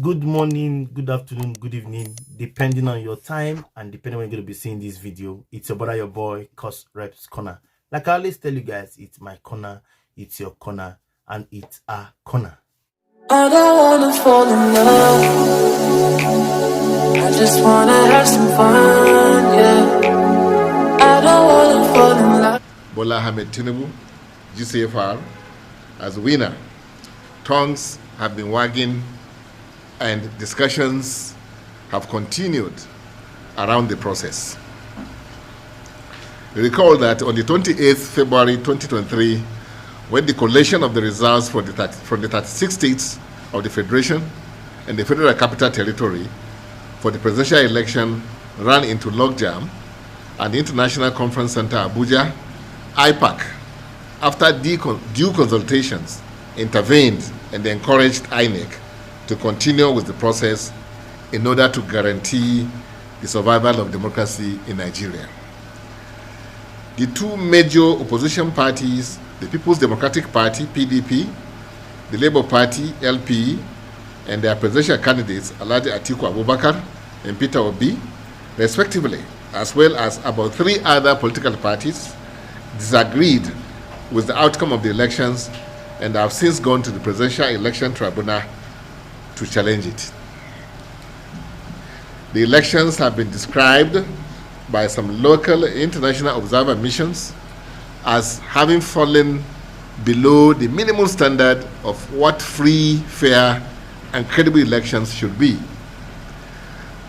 Good morning, good afternoon, good evening, depending on your time and depending when you're going to be seeing this video. It's your brother, your boy, Courserepscorner. Like I always tell you guys, it's my corner, it's your corner, and it's our corner. I don't wanna fall in love, I just wanna have some fun, yeah. I don't wanna fall in love. Bola Ahmed Tinubu, GCFR, as winner. Tongues have been wagging and discussions have continued around the process. Recall that on the 28th February 2023, when the collation of the results from the 36 states of the Federation and the Federal Capital Territory for the presidential election ran into logjam at the International Conference Center, Abuja, IPAC, after due consultations, intervened and encouraged INEC to continue with the process in order to guarantee the survival of democracy in Nigeria. The two major opposition parties, the People's Democratic Party, PDP, the Labour Party, LP, and their presidential candidates, Alhaji Atiku Abubakar and Peter Obi, respectively, as well as about 3 other political parties, disagreed with the outcome of the elections and have since gone to the Presidential Election Tribunal to challenge it. The elections have been described by some local international observer missions as having fallen below the minimum standard of what free, fair, and credible elections should be.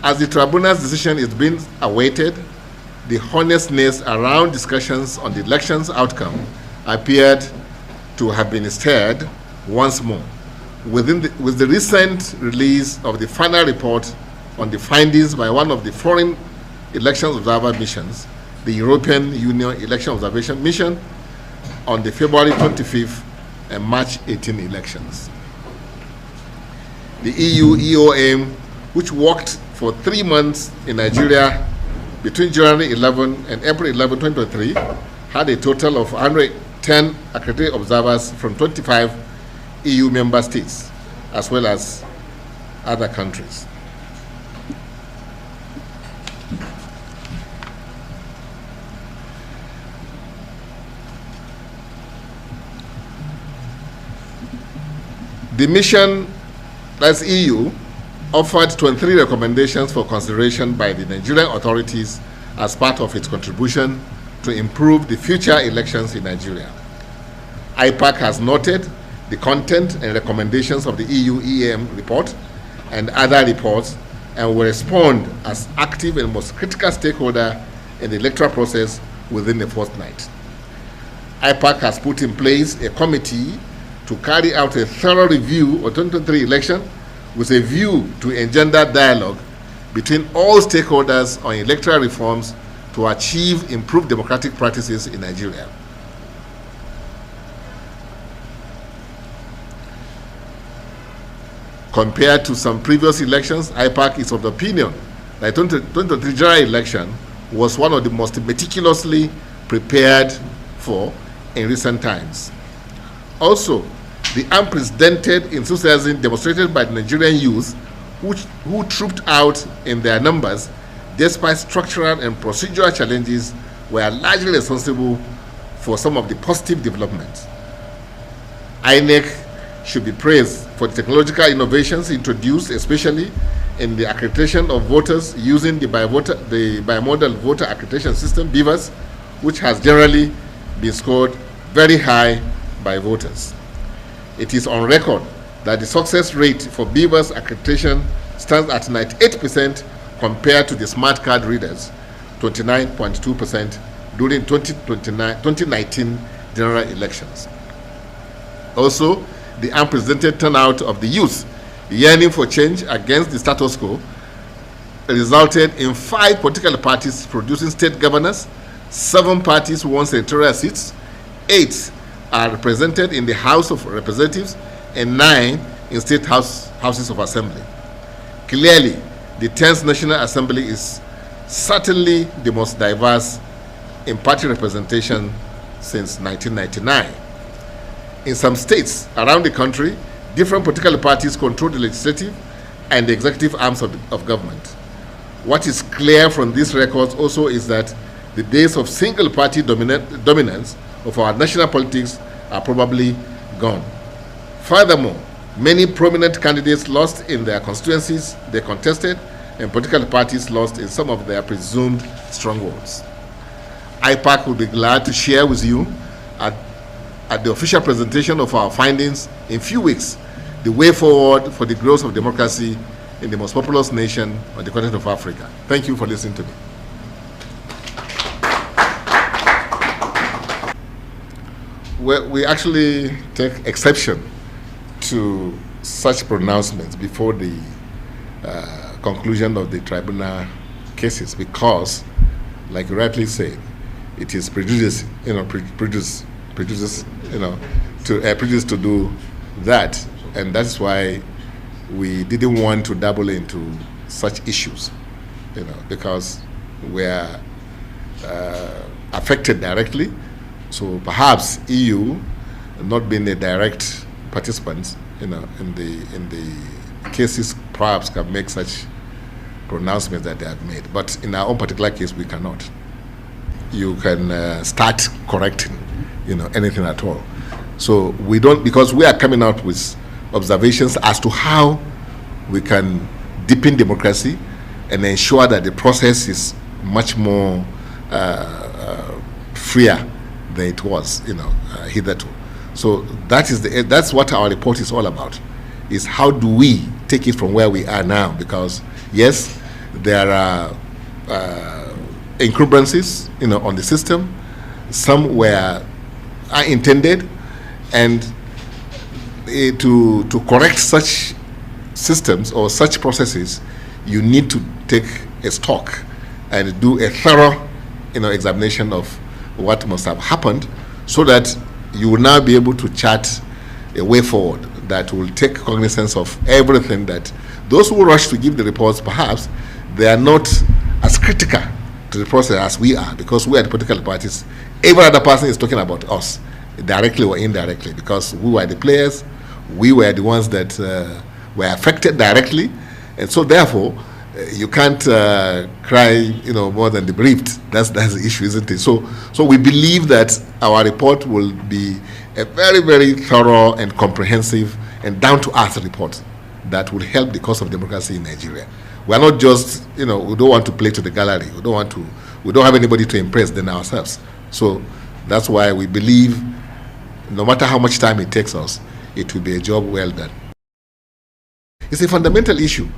As the tribunal's decision is being awaited, the honestness around discussions on the election's outcome appeared to have been stirred once more with the recent release of the final report on the findings by one of the foreign elections observer missions, the European Union Election Observation Mission, on the February 25th and March 18 elections. The EU EOM, which worked for 3 months in Nigeria between January 11 and April 11, 2023, had a total of 110 accredited observers from 25 EU member states, as well as other countries. The mission, that's EU, offered 23 recommendations for consideration by the Nigerian authorities as part of its contribution to improve the future elections in Nigeria. IPAC has noted the content and recommendations of the EU EAM report and other reports and will respond as active and most critical stakeholder in the electoral process within a fortnight. IPAC has put in place a committee to carry out a thorough review of 2023 election with a view to engender dialogue between all stakeholders on electoral reforms to achieve improved democratic practices in Nigeria. Compared to some previous elections, IPAC is of the opinion that the 2023 general election was one of the most meticulously prepared for in recent times. Also, the unprecedented enthusiasm demonstrated by the Nigerian youth who trooped out in their numbers despite structural and procedural challenges were largely responsible for some of the positive developments. INEC should be praised for the technological innovations introduced, especially in the accreditation of voters using the bimodal voter accreditation system, BVAS, which has generally been scored very high by voters. It is on record that the success rate for BVAS accreditation stands at 98% compared to the smart card readers, 29.2% during 2019 general elections. Also, the unprecedented turnout of the youth yearning for change against the status quo resulted in 5 political parties producing state governors, 7 parties won senatorial seats, 8 are represented in the House of Representatives, and 9 in state houses of assembly. Clearly, the 10th National Assembly is certainly the most diverse in party representation since 1999. In some states around the country, different political parties control the legislative, and the executive arms of government. What is clear from these records also is that the days of single-party dominance of our national politics are probably gone. Furthermore, many prominent candidates lost in their constituencies they contested, and political parties lost in some of their presumed strongholds. IPAC will be glad to share with you at the official presentation of our findings in a few weeks the way forward for the growth of democracy in the most populous nation on the continent of Africa. Thank you for listening to me. We actually take exception to such pronouncements before the conclusion of the tribunal cases because, like you rightly said, it is prejudice, prejudice to do that, and that's why we didn't want to dabble into such issues, because we are affected directly. So perhaps EU, not being a direct participant, in the cases, perhaps can make such pronouncements that they have made. But in our own particular case, we cannot. You can start correcting, anything at all. So we don't, because we are coming out with observations as to how we can deepen democracy and ensure that the process is much more freer than it was, hitherto. So that's what our report is all about, is how do we take it from where we are now, because yes, there are encumbrances, on the system. Some are intended, and to correct such systems or such processes, you need to take a stock and do a thorough, examination of what must have happened, so that you will now be able to chart a way forward that will take cognizance of everything. That those who rush to give the reports, perhaps they are not as critical to the process as we are, because we are the political parties. Every other person is talking about us, directly or indirectly, because we were the players, we were the ones that were affected directly, and so therefore you can't cry, more than the bereaved. That's the issue, isn't it? So we believe that our report will be a very, very thorough and comprehensive and down-to-earth report that will help the cause of democracy in Nigeria. We are not just, we don't want to play to the gallery. We don't have anybody to impress than ourselves. So that's why we believe, no matter how much time it takes us, it will be a job well done. It's a fundamental issue.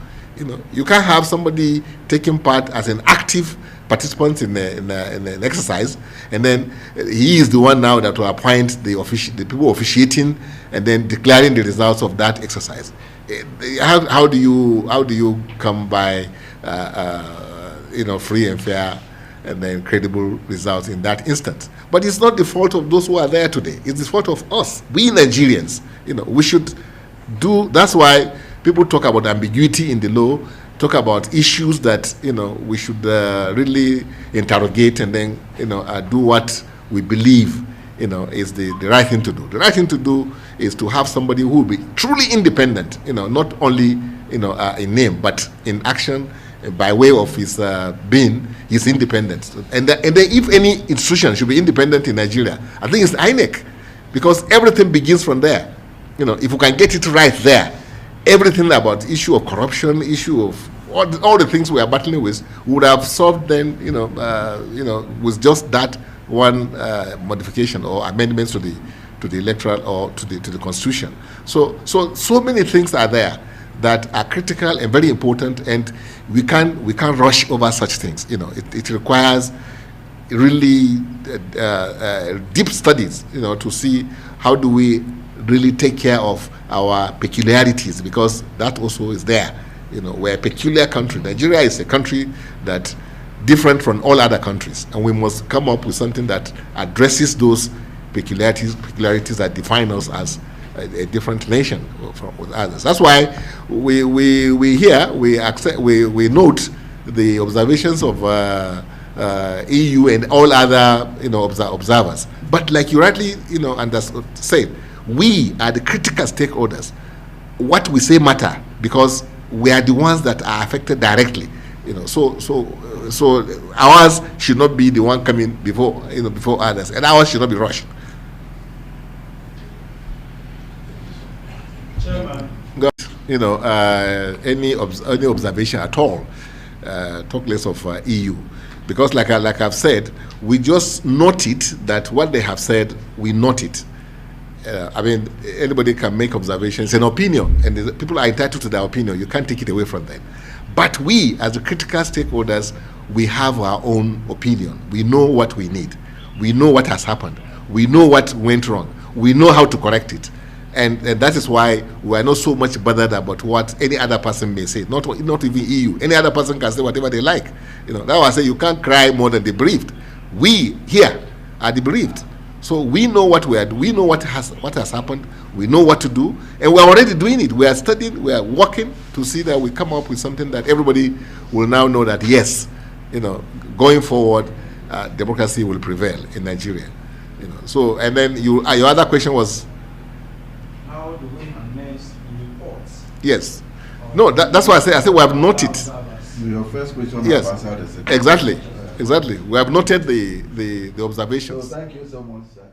You can't have somebody taking part as an active participant in an exercise, and then he is the one now that will appoint the people officiating and then declaring the results of that exercise. How do you come by free and fair and then credible results in that instance? But it's not the fault of those who are there today. It's the fault of us, we Nigerians. We should do. That's why people talk about ambiguity in the law, talk about issues that we should really interrogate, and then do what we believe is the right thing to do. The right thing to do is to have somebody who will be truly independent, not only in name but in action, by way of his being, his independence. And then if any institution should be independent in Nigeria, I think it's INEC, because everything begins from there. If we can get it right there, everything about issue of corruption, issue of all the things we are battling with, would have solved then, with just that one modification or amendments to the electoral or to the constitution. So many things are there that are critical and very important, and we can't rush over such things. It requires really deep studies, to see how do we really take care of our peculiarities, because that also is there. We're a peculiar country. Nigeria is a country that different from all other countries, and we must come up with something that addresses those peculiarities that define us as a different nation from others. That's why we here we note the observations of EU and all other observers. But like you rightly said, we are the critical stakeholders. What we say matter, because we are the ones that are affected directly. You know, so ours should not be the one coming before others, and ours should not be rushed. Chairman. You know, any observation at all, talk less of EU, because like I've said, we just note it, that what they have said, we note it. I mean, anybody can make observations, an opinion, and people are entitled to their opinion. You can't take it away from them. But we, as the critical stakeholders, we have our own opinion. We know what we need. We know what has happened. We know what went wrong. We know how to correct it. And that is why we are not so much bothered about what any other person may say. Not even EU. Any other person can say whatever they like. You know, that's why I say you can't cry more than the bereaved. We here are the bereaved. So we know what we are. We know what has happened. We know what to do, and we are already doing it. We are studying. We are working to see that we come up with something that everybody will now know that yes, you know, going forward, democracy will prevail in Nigeria. You know. So, and then your other question was, how do we manage reports? Yes. No, that's why I said we have noted. Your first question. Yes. Answered the second. Exactly. We have noted the observations. So thank you so much, sir.